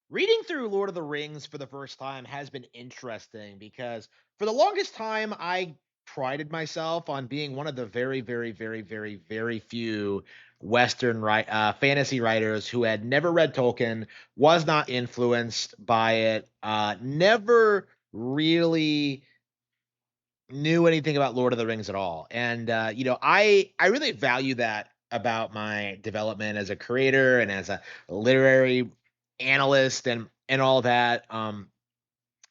Reading through Lord of the Rings for the first time has been interesting because for the longest time I prided myself on being one of the very, very, very, very, very few fantasy writers who had never read Tolkien, was not influenced by it, never really knew anything about Lord of the Rings at all. And I really value that about my development as a creator and as a literary analyst and all that.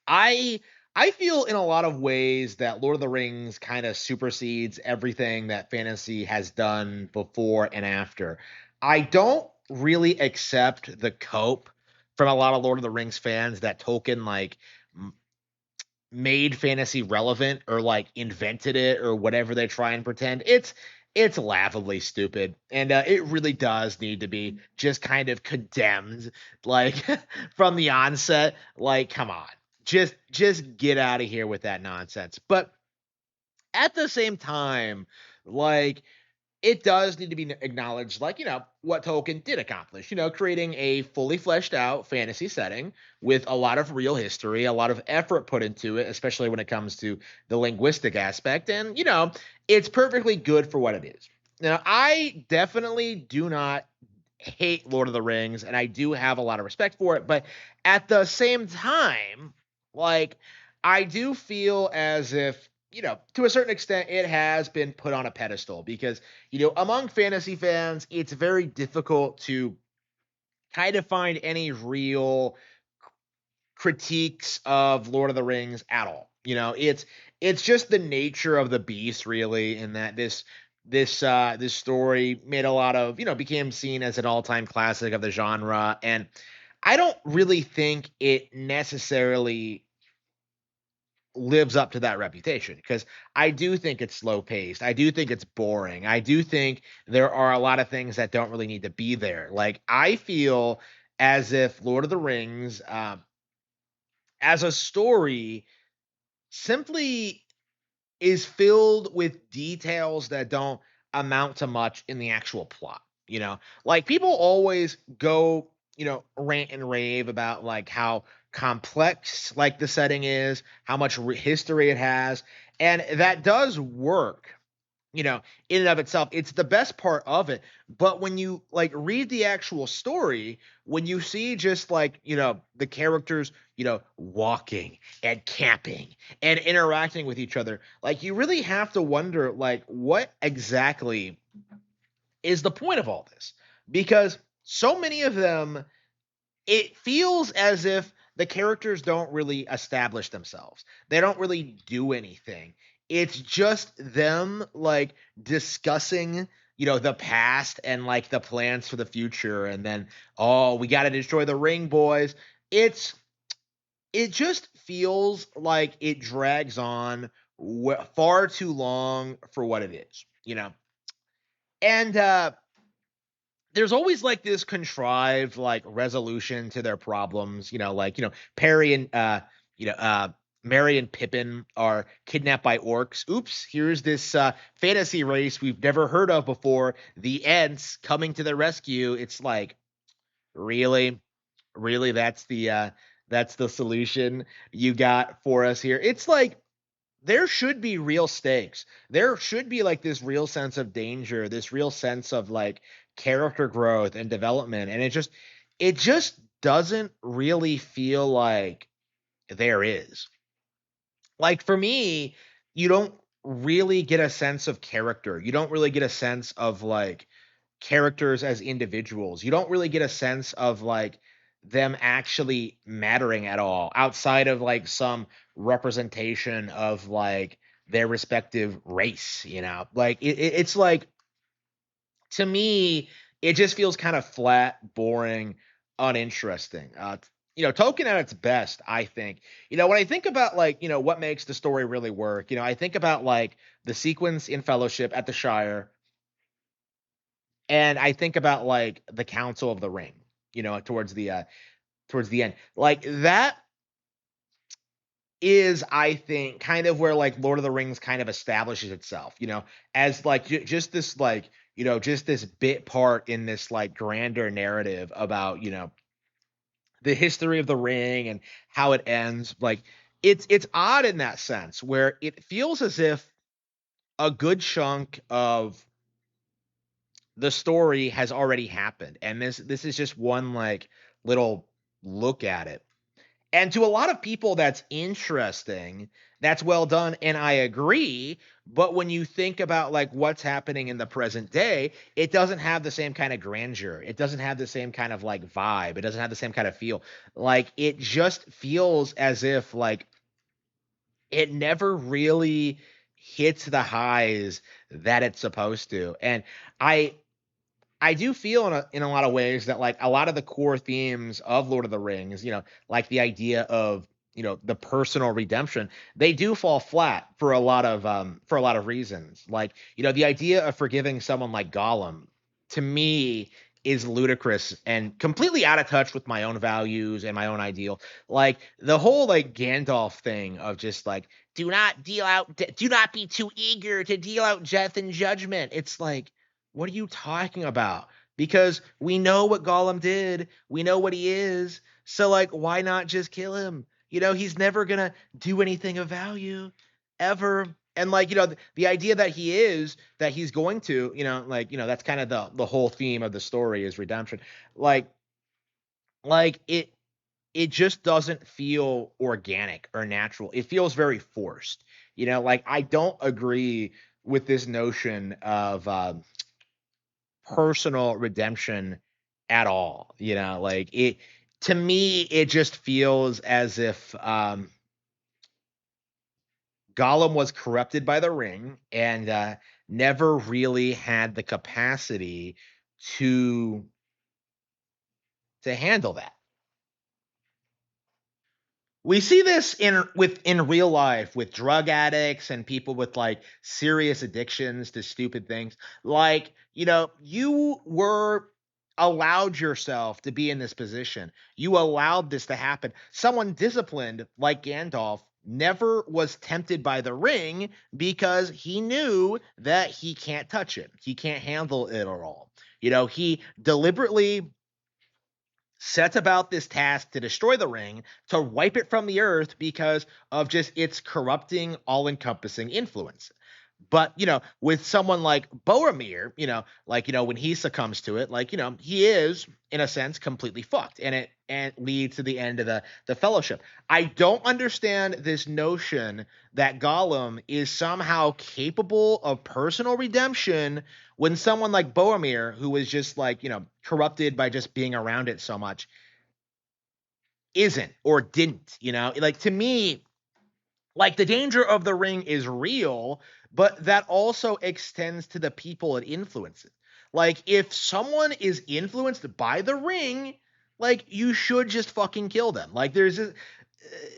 I I feel in a lot of ways that Lord of the Rings kind of supersedes everything that fantasy has done before and after. I don't really accept the cope from a lot of Lord of the Rings fans that Tolkien made fantasy relevant or like invented it or whatever they try and pretend. It's laughably stupid, and it really does need to be just kind of condemned, like from the onset. Like, come on, just get out of here with that nonsense. But at the same time, like it does need to be acknowledged, like, what Tolkien did accomplish, creating a fully fleshed out fantasy setting with a lot of real history, a lot of effort put into it, especially when it comes to the linguistic aspect. And, it's perfectly good for what it is. Now, I definitely do not hate Lord of the Rings, and I do have a lot of respect for it. But at the same time, like, I do feel as if, to a certain extent, it has been put on a pedestal because, among fantasy fans, it's very difficult to kind of find any real critiques of Lord of the Rings at all. It's just the nature of the beast, really, in that this story made a lot of, became seen as an all-time classic of the genre. And I don't really think it necessarily lives up to that reputation because I do think it's slow paced. I do think it's boring. I do think there are a lot of things that don't really need to be there. Like, I feel as if Lord of the Rings, as a story, simply is filled with details that don't amount to much in the actual plot. Like, people always go, rant and rave about like how complex like the setting is, how much history it has, and that does work, in and of itself. It's the best part of it. But when you like read the actual story, when you see just like, the characters, walking and camping and interacting with each other, like you really have to wonder like what exactly is the point of all this? Because so many of them, it feels as if the characters don't really establish themselves. They don't really do anything. It's just them like discussing, the past and like the plans for the future, and then, oh, we got to destroy the ring, boys. It's it just feels like it drags on far too long for what it is, And there's always like this contrived like resolution to their problems, like, Perry and Mary and Pippin are kidnapped by orcs. Oops, here's this fantasy race we've never heard of before. The Ents coming to the rescue. It's like, really? Really, that's the solution you got for us here. It's like there should be real stakes. There should be like this real sense of danger, this real sense of like character growth and development. And it just doesn't really feel like there is. Like, for me, you don't really get a sense of character. You don't really get a sense of like characters as individuals. You don't really get a sense of like them actually mattering at all outside of like some representation of like their respective race, Like it's like, to me, it just feels kind of flat, boring, uninteresting. Tolkien at its best, I think. When I think about like, what makes the story really work, I think about like the sequence in Fellowship at the Shire, and I think about like the Council of the Ring, towards the end. Like that is, I think, kind of where like Lord of the Rings kind of establishes itself, as like just this like, just this bit part in this like grander narrative about, the history of the ring and how it ends. Like it's odd in that sense where it feels as if a good chunk of the story has already happened, and this is just one like little look at it. And to a lot of people, that's interesting. That's well done, and I agree. But when you think about like what's happening in the present day, it doesn't have the same kind of grandeur. It doesn't have the same kind of like vibe. It doesn't have the same kind of feel. Like it just feels as if like it never really hits the highs that it's supposed to. And I I do feel in a lot of ways that like a lot of the core themes of Lord of the Rings, like the idea of the personal redemption, they do fall flat for a lot of reasons. Like the idea of forgiving someone like Gollum to me is ludicrous and completely out of touch with my own values and my own ideal. Like the whole like Gandalf thing of just like do not be too eager to deal out death and judgment. It's like what are you talking about? Because we know what Gollum did. We know what he is. So like why not just kill him? He's never going to do anything of value ever. And like, the idea that he's going to, that's kind of the whole theme of the story is redemption. Like it just doesn't feel organic or natural. It feels very forced. Like I don't agree with this notion of personal redemption at all. Like it to me, it just feels as if Gollum was corrupted by the ring and never really had the capacity to handle that. We see this in real life with drug addicts and people with like serious addictions to stupid things. Like, you were allowed yourself to be in this position. You allowed this to happen. Someone disciplined like Gandalf never was tempted by the ring because he knew that he can't touch it. He can't handle it at all. He deliberately sets about this task to destroy the ring, to wipe it from the earth because of just its corrupting, all encompassing influence. But, with someone like Boromir, when he succumbs to it, he is, in a sense, completely fucked. And it leads to the end of the fellowship. I don't understand this notion that Gollum is somehow capable of personal redemption when someone like Boromir, who was just like, corrupted by just being around it so much, isn't or didn't, Like to me, like the danger of the ring is real, but that also extends to the people it influences. Like if someone is influenced by the ring, like you should just fucking kill them. Like this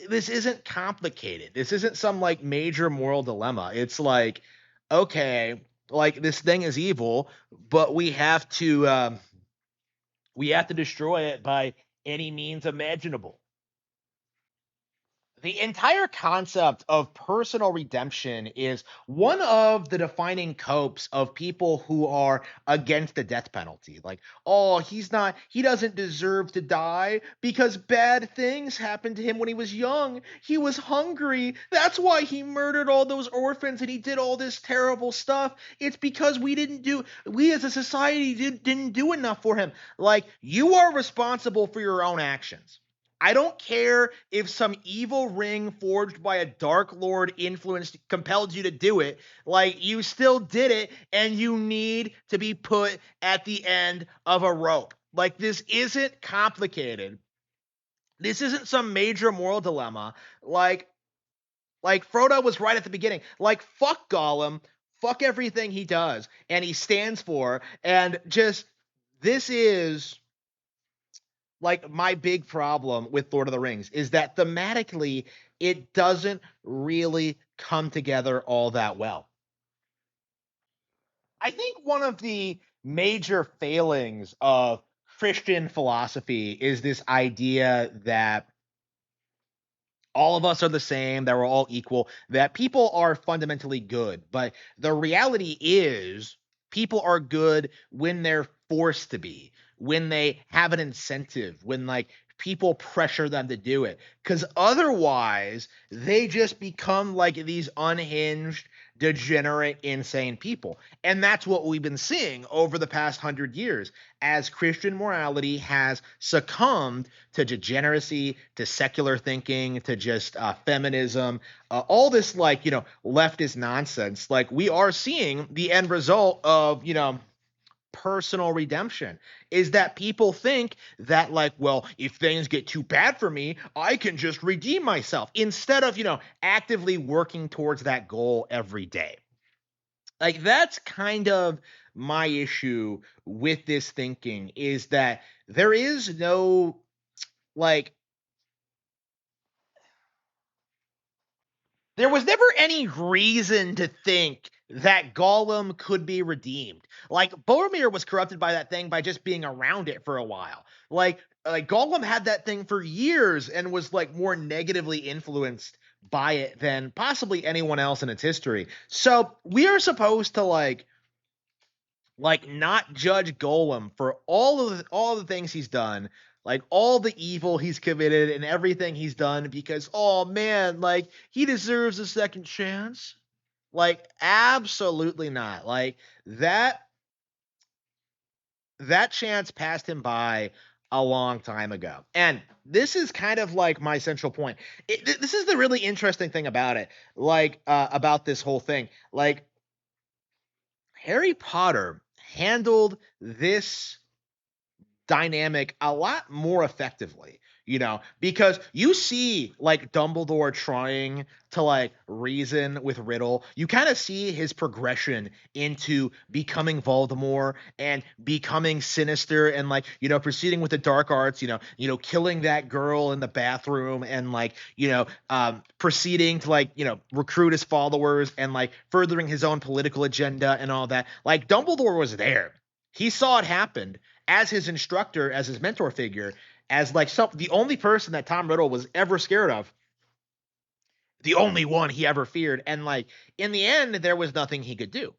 isn't complicated. This isn't some like major moral dilemma. It's like okay, like this thing is evil, but we have to destroy it by any means imaginable. The entire concept of personal redemption is one of the defining copes of people who are against the death penalty. Like, oh, he doesn't deserve to die because bad things happened to him when he was young. He was hungry. That's why he murdered all those orphans and he did all this terrible stuff. It's because we as a society didn't do enough for him. Like, you are responsible for your own actions. I don't care if some evil ring forged by a dark lord influence compelled you to do it. Like, you still did it, and you need to be put at the end of a rope. Like, this isn't complicated. This isn't some major moral dilemma. Like Frodo was right at the beginning. Like, fuck Gollum. Fuck everything he does and he stands for. And just, this is like my big problem with Lord of the Rings is that thematically it doesn't really come together all that well. I think one of the major failings of Christian philosophy is this idea that all of us are the same, that we're all equal, that people are fundamentally good. But the reality is, people are good when they're forced to be, when they have an incentive, when like people pressure them to do it. Because otherwise, they just become like these unhinged, degenerate, insane people. And that's what we've been seeing over the past 100 years as Christian morality has succumbed to degeneracy, to secular thinking, to just feminism, all this like, leftist nonsense. Like we are seeing the end result of, personal redemption is that people think that like, well, if things get too bad for me, I can just redeem myself instead of, actively working towards that goal every day. Like that's kind of my issue with this thinking is that there is no like there was never any reason to think that Gollum could be redeemed. Like Boromir was corrupted by that thing by just being around it for a while. Like Gollum had that thing for years and was like more negatively influenced by it than possibly anyone else in its history. So we are supposed to like not judge Golem for all of the things he's done, like all the evil he's committed and everything he's done because oh man, like he deserves a second chance. Like absolutely not. Like that chance passed him by a long time ago. And this is kind of like my central point. This is the really interesting thing about it. Like about this whole thing. Like Harry Potter handled this dynamic a lot more effectively, because you see like Dumbledore trying to like reason with Riddle. You kind of see his progression into becoming Voldemort and becoming sinister and like, proceeding with the dark arts, killing that girl in the bathroom and like, proceeding to like, recruit his followers and like furthering his own political agenda and all that. Like Dumbledore was there. He saw it happen as his instructor, as his mentor figure, as like the only person that Tom Riddle was ever scared of, the only one he ever feared. And like in the end, there was nothing he could do.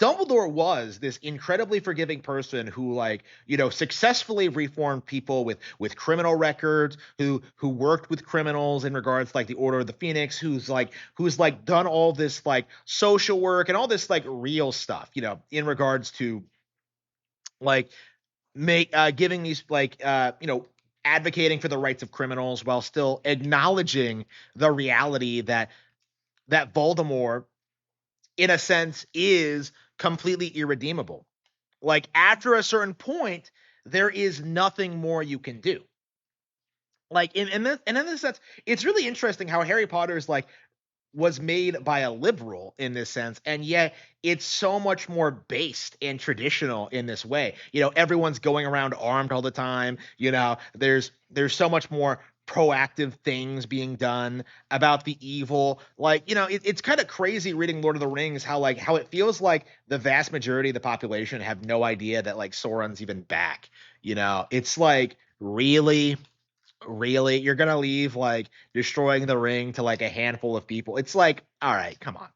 Dumbledore was this incredibly forgiving person who like, successfully reformed people with criminal records, who worked with criminals in regards to, like the Order of the Phoenix, who's like done all this like social work and all this like real stuff, in regards to like make giving these like advocating for the rights of criminals while still acknowledging the reality that Voldemort in a sense is completely irredeemable. Like after a certain point there is nothing more you can do. Like in this sense it's really interesting how Harry Potter is like was made by a liberal in this sense, and yet it's so much more based and traditional in this way. Everyone's going around armed all the time. There's so much more proactive things being done about the evil. Like, it's kind of crazy reading Lord of the Rings how it feels like the vast majority of the population have no idea that like Sauron's even back. It's like really you're gonna leave like destroying the ring to like a handful of people. It's like all right, come on.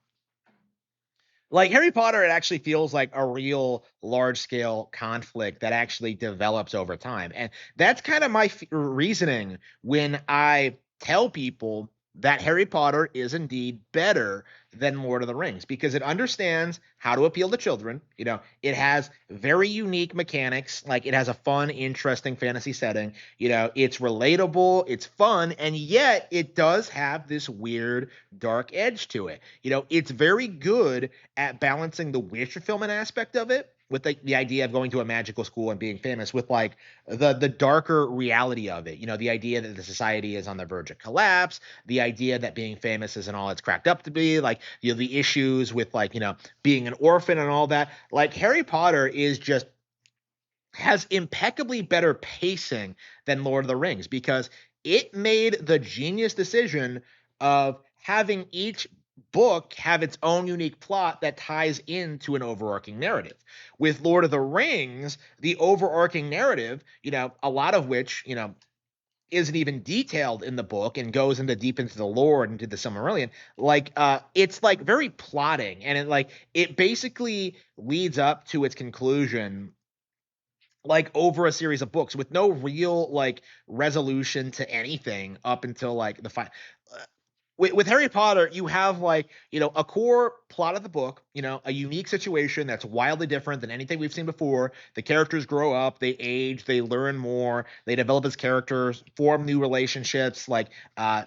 Like Harry Potter, it actually feels like a real large scale conflict that actually develops over time. And that's kind of my reasoning when I tell people that Harry Potter is indeed better than Lord of the Rings because it understands how to appeal to children. It has very unique mechanics. Like it has a fun, interesting fantasy setting. It's relatable, it's fun, and yet it does have this weird, dark edge to it. It's very good at balancing the wish fulfillment aspect of it with the idea of going to a magical school and being famous with like the darker reality of it. The idea that the society is on the verge of collapse, the idea that being famous isn't all it's cracked up to be, like the issues with like being an orphan and all that. Like Harry Potter is just has impeccably better pacing than Lord of the Rings because it made the genius decision of having each book have its own unique plot that ties into an overarching narrative. With Lord of the Rings, the overarching narrative, a lot of which, isn't even detailed in the book and goes deep into the lore and into the Silmarillion. Like it's like very plotting and it basically leads up to its conclusion like over a series of books with no real like resolution to anything up until like the final. With Harry Potter, you have like, a core plot of the book, a unique situation that's wildly different than anything we've seen before. The characters grow up, they age, they learn more, they develop as characters, form new relationships, like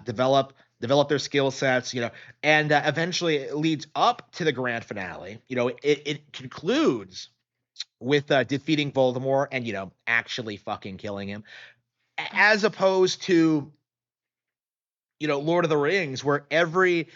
develop their skill sets, and eventually it leads up to the grand finale. It concludes with defeating Voldemort and actually fucking killing him, as opposed to Lord of the Rings, where every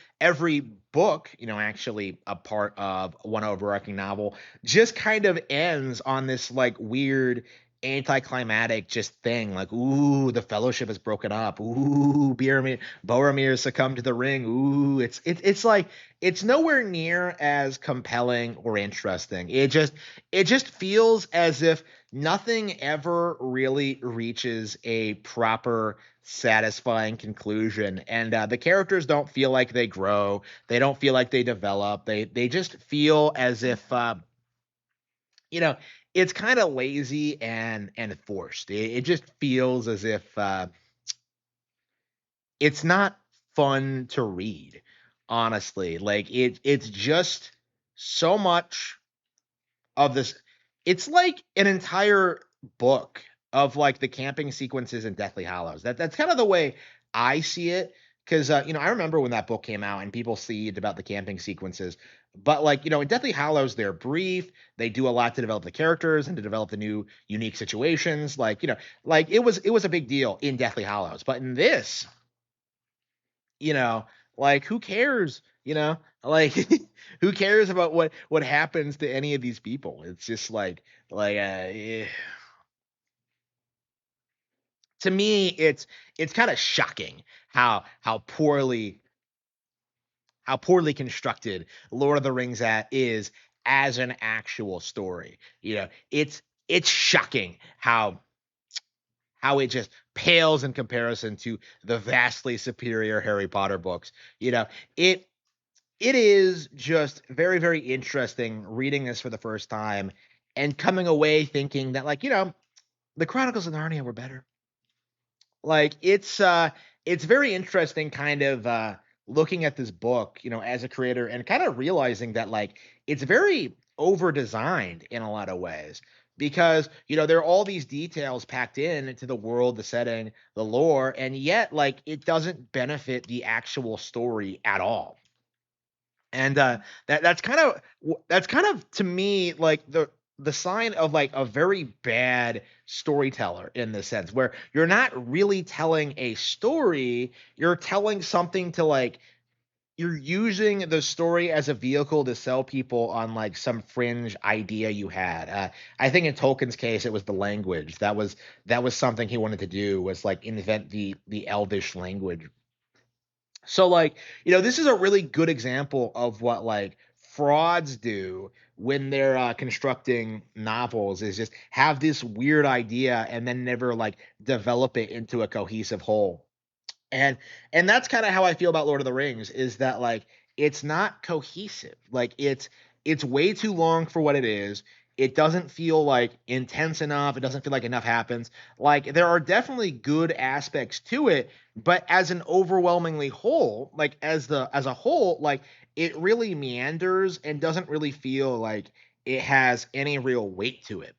book, actually a part of one overarching novel, just kind of ends on this like weird anticlimactic just thing, like, ooh, the Fellowship is broken up, ooh, Boromir succumbed to the ring, ooh, it's like it's nowhere near as compelling or interesting. It just feels as if nothing ever really reaches a proper satisfying conclusion, and the characters don't feel like they grow, they don't feel like they develop, they just feel as if you know it's kind of lazy and forced. It just feels as if it's not fun to read, honestly. Like it's just so much of this. It's like an entire book of like the camping sequences in Deathly Hallows. That's kind of the way I see it. Because I remember when that book came out and people seed about the camping sequences, but like in Deathly Hallows they're brief. They do a lot to develop the characters and to develop the new unique situations. Like it was a big deal in Deathly Hallows, but in this, you know like who cares, like who cares about what happens to any of these people? It's just like to me it's kind of shocking how poorly constructed Lord of the Rings at is as an actual story. It's shocking how it just pales in comparison to the vastly superior Harry Potter books. It it is just very, very interesting reading this for the first time and coming away thinking that, like, the Chronicles of Narnia were better. Like it's very interesting kind of looking at this book, as a creator and kind of realizing that like it's very over designed in a lot of ways, because there are all these details packed in into the world, the setting, the lore, and yet like it doesn't benefit the actual story at all. And that's kind of to me like the sign of like a very bad storyteller, in the sense where you're not really telling a story, you're telling something to like you're using the story as a vehicle to sell people on like some fringe idea you had. I think in Tolkien's case it was the language. That was something he wanted to do, was like invent the elvish language. So like, this is a really good example of what like frauds do when they're constructing novels, is just have this weird idea and then never like develop it into a cohesive whole. And that's kind of how I feel about Lord of the Rings, is that like it's not cohesive. Like it's way too long for what it is. It doesn't feel like intense enough. It doesn't feel like enough happens. Like there are definitely good aspects to it, but as an overwhelmingly whole, like as a whole, like it really meanders and doesn't really feel like it has any real weight to it.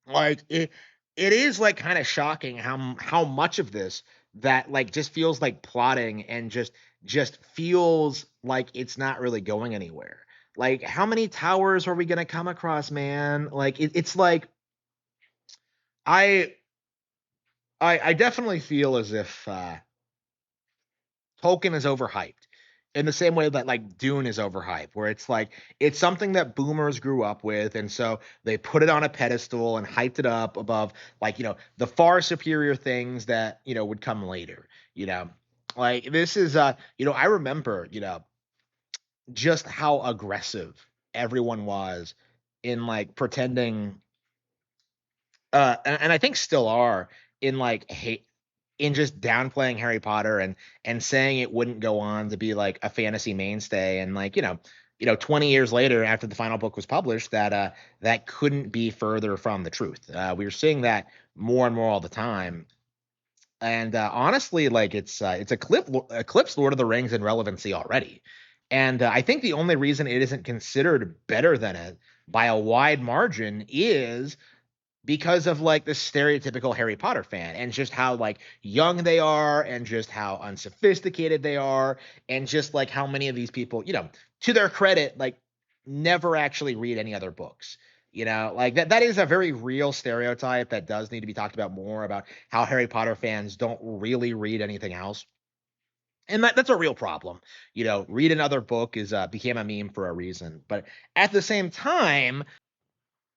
Like it is like kind of shocking how much of this that like just feels like plotting and just feels like it's not really going anywhere. Like how many towers are we gonna come across, man? Like it's like I I definitely feel as if Tolkien is overhyped in the same way that like Dune is overhyped, where it's like it's something that boomers grew up with, and so they put it on a pedestal and hyped it up above like the far superior things that would come later. You know, like this is I remember just how aggressive everyone was in like pretending and I think still are in like hate, in just downplaying Harry Potter and saying it wouldn't go on to be like a fantasy mainstay, and like 20 years later after the final book was published, that couldn't be further from the truth. We're seeing that more and more all the time. And honestly, like it's eclipsed Lord of the Rings in relevancy already. And I think the only reason it isn't considered better than it by a wide margin is because of like the stereotypical Harry Potter fan and just how like young they are and just how unsophisticated they are and just like how many of these people, to their credit, like never actually read any other books. Like that is a very real stereotype that does need to be talked about more about how Harry Potter fans don't really read anything else. And that's a real problem. Read another book is became a meme for a reason. But at the same time,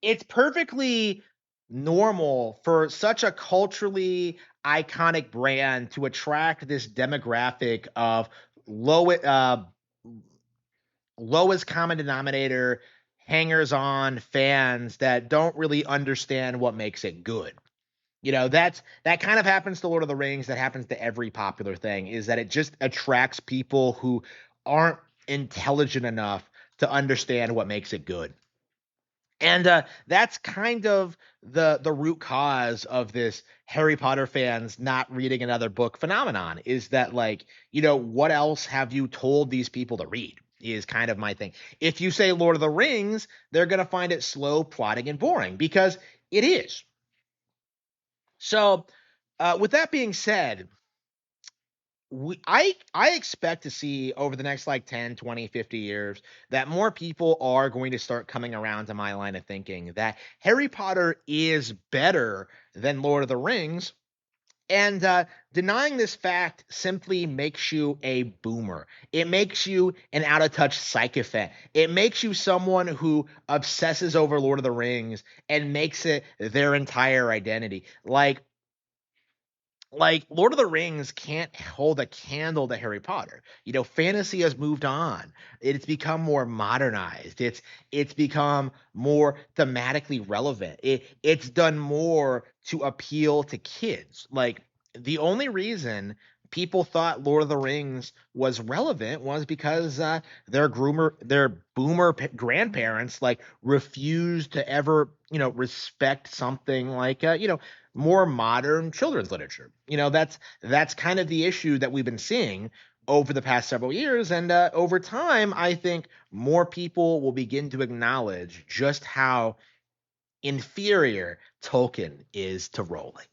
it's perfectly normal for such a culturally iconic brand to attract this demographic of low lowest common denominator hangers on fans that don't really understand what makes it good. That kind of happens to Lord of the Rings, that happens to every popular thing, is that it just attracts people who aren't intelligent enough to understand what makes it good. And that's kind of the root cause of this Harry Potter fans not reading another book phenomenon, is that like, what else have you told these people to read? Is kind of my thing. If you say Lord of the Rings, they're going to find it slow, plotting, and boring because it is. So, with that being said, I expect to see over the next like 10, 20, 50 years that more people are going to start coming around to my line of thinking that Harry Potter is better than Lord of the Rings. And denying this fact simply makes you a boomer. It makes you an out of touch sycophant. It makes you someone who obsesses over Lord of the Rings and makes it their entire identity. Like Lord of the Rings can't hold a candle to Harry Potter. Fantasy has moved on. It's become more modernized. It's become more thematically relevant. It's done more to appeal to kids. Like the only reason people thought Lord of the Rings was relevant was because their boomer grandparents like refused to ever respect something like more modern children's literature. That's kind of the issue that we've been seeing over the past several years, and over time, I think more people will begin to acknowledge just how inferior Tolkien is to Rowling.